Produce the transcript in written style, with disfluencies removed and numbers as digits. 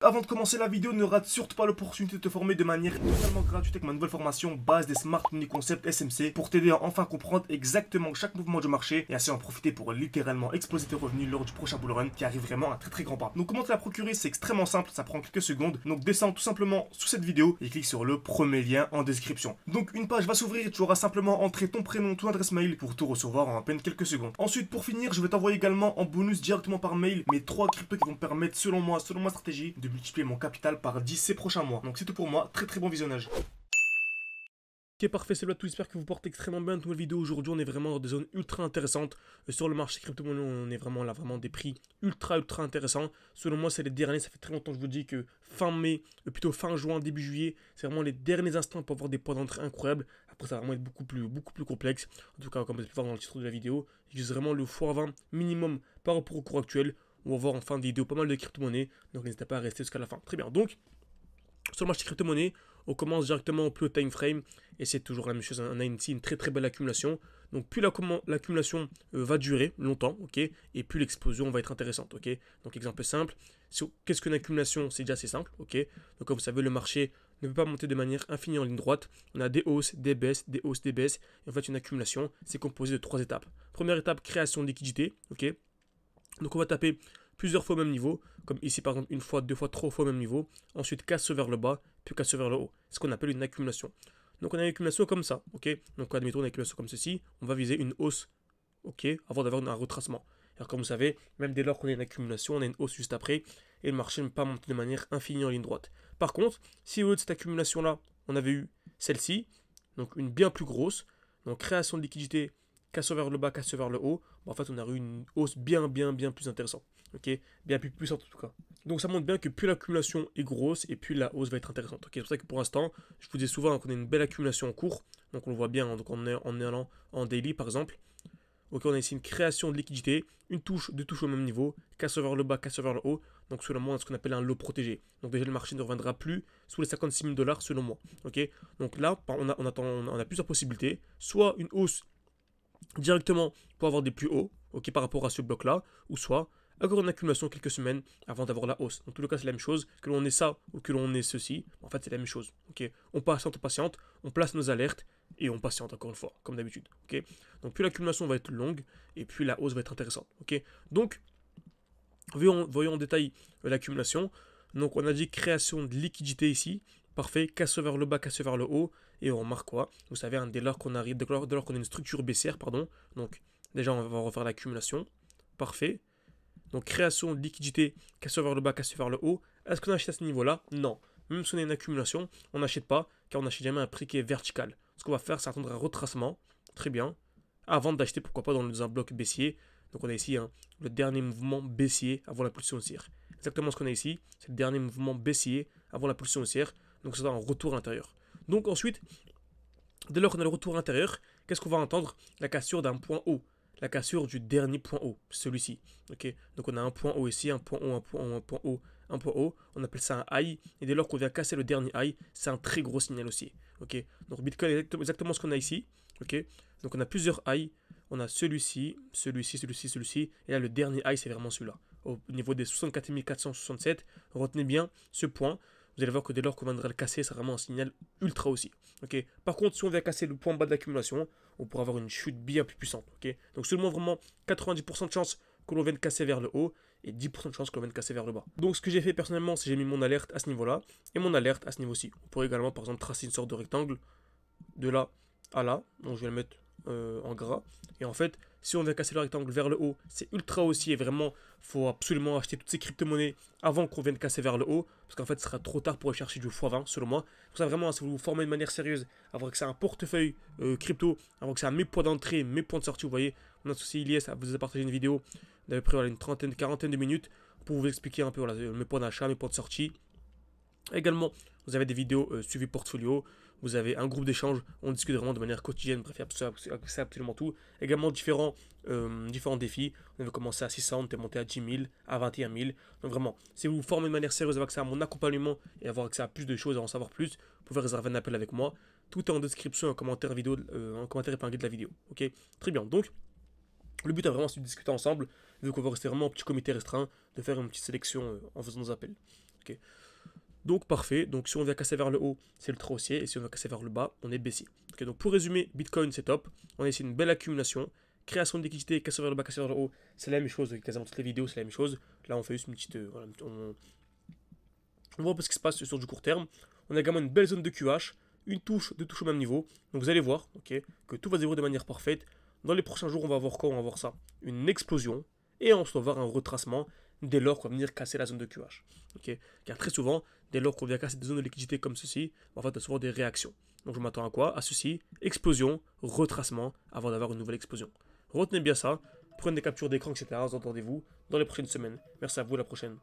Avant de commencer la vidéo, ne rate surtout pas l'opportunité de te former de manière totalement gratuite avec ma nouvelle formation base des Smart Money Concept SMC pour t'aider à enfin comprendre exactement chaque mouvement du marché et ainsi en profiter pour littéralement exploser tes revenus lors du prochain bull run qui arrive vraiment à un très grand pas. Donc comment te la procurer, c'est extrêmement simple, ça prend quelques secondes. Donc descends tout simplement sous cette vidéo et clique sur le premier lien en description. Donc une page va s'ouvrir et tu auras simplement entré ton prénom, ton adresse mail pour tout recevoir en à peine quelques secondes. Ensuite, pour finir, je vais t'envoyer également en bonus directement par mail mes 3 cryptos qui vont me permettre selon moi, selon ma stratégie, de multiplier mon capital par 10 ces prochains mois. Donc c'est tout pour moi, très bon visionnage. Ok, parfait, c'est là tout, j'espère que vous portez extrêmement bien. Une nouvelle vidéo aujourd'hui, on est vraiment dans des zones ultra intéressantes. Sur le marché crypto-monnaie, on est vraiment là, vraiment des prix ultra intéressants. Selon moi, c'est les derniers, ça fait très longtemps que je vous dis que fin mai, plutôt fin juin, début juillet, c'est vraiment les derniers instants pour avoir des points d'entrée incroyables. Après, ça va vraiment être beaucoup plus complexe. En tout cas, comme vous avez pu voir dans le titre de la vidéo, j'utilise vraiment le x20 minimum par rapport au cours actuel. On va voir en fin de vidéo pas mal de crypto-monnaies, donc n'hésitez pas à rester jusqu'à la fin. Très bien, donc sur le marché crypto-monnaie, on commence directement au plus haut time frame et c'est toujours la même chose. On a ici une très belle accumulation. Donc plus l'accumulation va durer longtemps, ok, et plus l'explosion va être intéressante, ok. Donc exemple simple, qu'est-ce qu'une accumulation? C'est déjà assez simple, ok. Donc comme vous savez, le marché ne peut pas monter de manière infinie en ligne droite. On a des hausses, des baisses, des hausses, des baisses. Et en fait, une accumulation, c'est composé de 3 étapes. Première étape, création de liquidité, ok. Donc on va taper plusieurs fois au même niveau, comme ici par exemple une fois, deux fois, trois fois au même niveau. Ensuite casse vers le bas, puis casse vers le haut. C'est ce qu'on appelle une accumulation. Donc on a une accumulation comme ça, ok. Donc admettons une accumulation comme ceci, on va viser une hausse, ok, avant d'avoir un retracement. Alors comme vous savez, même dès lors qu'on a une accumulation, on a une hausse juste après, et le marché ne peut pas monter de manière infinie en ligne droite. Par contre, si au lieu de cette accumulation-là, on avait eu celle-ci, donc une bien plus grosse, donc création de liquidité, casse vers le bas, casse vers le haut, en fait on a eu une hausse bien plus intéressante, ok, bien plus puissante en tout cas. Donc ça montre bien que plus l'accumulation est grosse et plus la hausse va être intéressante. Ok, c'est pour ça que pour l'instant, je vous dis souvent qu'on a une belle accumulation en cours, donc on le voit bien, hein, donc en allant en daily par exemple. Ok, on a ici une création de liquidité, deux touches au même niveau, casse vers le bas, casse vers le haut, donc selon moi on a ce qu'on appelle un lot protégé. Donc déjà le marché ne reviendra plus sous les 56 000 $ selon moi. Ok, donc là on a plusieurs possibilités, soit une hausse directement pour avoir des plus hauts, ok, par rapport à ce bloc là, ou soit encore une accumulation quelques semaines avant d'avoir la hausse. Dans tous les cas c'est la même chose, que l'on ait ça ou que l'on ait ceci, en fait c'est la même chose, ok. On patiente, on place nos alertes et on patiente encore une fois, comme d'habitude, ok. Donc plus l'accumulation va être longue et puis la hausse va être intéressante, ok. Donc voyons en détail l'accumulation. Donc on a dit création de liquidité ici, parfait, casse vers le bas, casse vers le haut, et on remarque quoi? Vous savez, hein, dès lors qu'on a une structure baissière, pardon, donc déjà on va refaire l'accumulation, parfait. Donc création de liquidité, casse vers le bas, casse vers le haut. Est-ce qu'on achète à ce niveau-là? Non. Même si on a une accumulation, on n'achète pas, car on n'achète jamais un prix qui est vertical. Ce qu'on va faire, c'est attendre un retracement, très bien, avant d'acheter, pourquoi pas, dans un bloc baissier. Donc on a ici le dernier mouvement baissier avant la pulsion haussière. Exactement ce qu'on a ici, c'est le dernier mouvement baissier avant la pulsion haussière. Donc c'est un retour intérieur. Donc ensuite, dès lors qu'on a le retour intérieur, qu'est-ce qu'on va entendre? La cassure d'un point haut. La cassure du dernier point haut, celui-ci. Ok, donc on a un point haut ici, un point haut, un point haut, un point haut, un point haut. On appelle ça un high. Et dès lors qu'on vient casser le dernier high, c'est un très gros signal aussi. Ok, donc Bitcoin est exactement ce qu'on a ici. Ok, donc on a plusieurs highs. On a celui-ci, celui-ci, celui-ci, celui-ci. Et là, le dernier high, c'est vraiment celui-là. Au niveau des 64 467, retenez bien ce point. Vous allez voir que dès lors qu'on viendra le casser, c'est vraiment un signal ultra aussi. Okay. Par contre, si on vient casser le point bas de l'accumulation, on pourra avoir une chute bien plus puissante. Okay. Donc seulement vraiment 90% de chance que l'on vienne casser vers le haut et 10% de chance que l'on vienne casser vers le bas. Donc ce que j'ai fait personnellement, c'est j'ai mis mon alerte à ce niveau-là et mon alerte à ce niveau-ci. On pourrait également par exemple tracer une sorte de rectangle de là à là. Donc je vais le mettre en gras. Et en fait, si on vient casser le rectangle vers le haut, c'est ultra haussier et vraiment, faut absolument acheter toutes ces crypto-monnaies avant qu'on vienne casser vers le haut, parce qu'en fait, ce sera trop tard pour aller chercher du x20, selon moi. Pour ça, vraiment, si vous vous formez de manière sérieuse, avoir accès à un portefeuille crypto, avoir accès à mes points d'entrée, mes points de sortie, vous voyez, on a aussi Ilyes à vous a partagé une vidéo d'à peu près une quarantaine de minutes pour vous expliquer un peu voilà, mes points d'achat, mes points de sortie. Également, vous avez des vidéos suivi portfolio, vous avez un groupe d'échange, on discute vraiment de manière quotidienne, bref, c'est absolument tout. Également différents défis, on avait commencé à 600, on était monté à 10 000, à 21 000. Donc vraiment, si vous vous formez de manière sérieuse, avoir accès à mon accompagnement et avoir accès à plus de choses, à en savoir plus, vous pouvez réserver un appel avec moi. Tout est en description, en commentaire vidéo, en commentaire épinglé de la vidéo. Ok, très bien. Donc, le but est vraiment de discuter ensemble, vu qu'on va rester vraiment en petit comité restreint, de faire une petite sélection en faisant nos appels. Ok. Donc parfait, donc si on vient casser vers le haut, c'est ultra haussier, et si on va casser vers le bas, on est baissier. Ok, donc pour résumer, Bitcoin c'est top, on a ici une belle accumulation, création de liquidité, casser vers le bas, casser vers le haut, c'est la même chose, quasiment toutes les vidéos c'est la même chose. Là on fait juste une petite... voilà, on voit un peu ce qui se passe sur du court terme. On a également une belle zone de QH, une touche, deux touches au même niveau, donc vous allez voir, ok, que tout va se dérouler de manière parfaite. Dans les prochains jours on va voir quoi? On va voir ça, une explosion, et on va voir un retracement dès lors qu'on va venir casser la zone de QH. Okay, car très souvent, dès lors qu'on vient casser des zones de liquidité comme ceci, en fait, on a souvent des réactions. Donc je m'attends à quoi? À ceci, explosion, retracement, avant d'avoir une nouvelle explosion. Retenez bien ça, prenez des captures d'écran, etc. Entendez-vous dans les prochaines semaines. Merci à vous, à la prochaine.